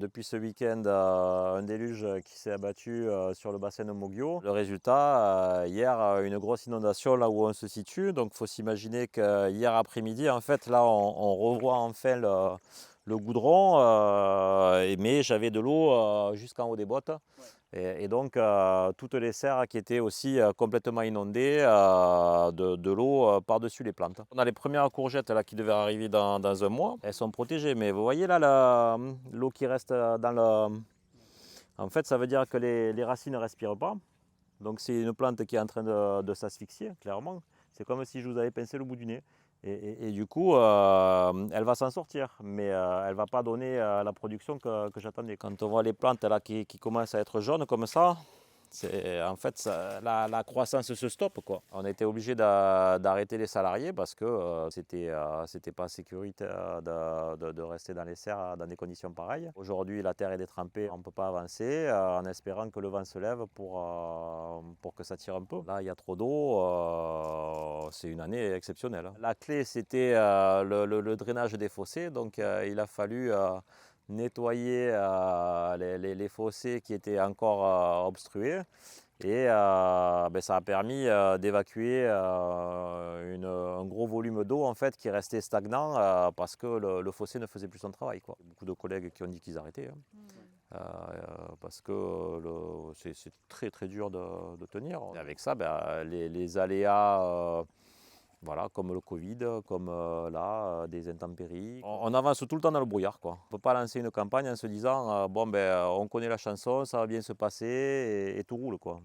Depuis ce week-end, un déluge qui s'est abattu sur le bassin de Moguio. Le résultat, hier, une grosse inondation là où on se situe. Donc, il faut s'imaginer que hier après-midi, en fait, là, on revoit enfin le goudron, mais j'avais de l'eau jusqu'en haut des bottes. Et donc, toutes les serres qui étaient aussi complètement inondées, de l'eau par-dessus les plantes. On a les premières courgettes là, qui devaient arriver dans un mois. Elles sont protégées, mais vous voyez là l'eau qui reste dans le... En fait, ça veut dire que les racines ne respirent pas. Donc, c'est une plante qui est en train de s'asphyxier, clairement. C'est comme si je vous avais pincé le bout du nez. Et du coup, elle va s'en sortir, mais elle ne va pas donner la production que j'attendais. Quand on voit les plantes là, qui commencent à être jaunes comme ça, en fait, la croissance se stoppe, quoi. On était obligé d'arrêter les salariés parce que c'était pas sécuritaire de rester dans les serres dans des conditions pareilles. Aujourd'hui, la terre est détrempée, on ne peut pas avancer en espérant que le vent se lève pour que ça tire un peu. Là, il y a trop d'eau, c'est une année exceptionnelle, hein. La clé, c'était le drainage des fossés, donc il a fallu nettoyer les fossés qui étaient encore obstrués. Et ça a permis d'évacuer un gros volume d'eau en fait, qui restait stagnant parce que le fossé ne faisait plus son travail, quoi. Beaucoup de collègues qui ont dit qu'ils arrêtaient, hein. Parce que c'est très très dur de tenir. Et avec ça, les aléas voilà, comme le Covid, comme là, des intempéries. On avance tout le temps dans le brouillard, quoi. On ne peut pas lancer une campagne en se disant bon, on connaît la chanson, ça va bien se passer et tout roule, quoi.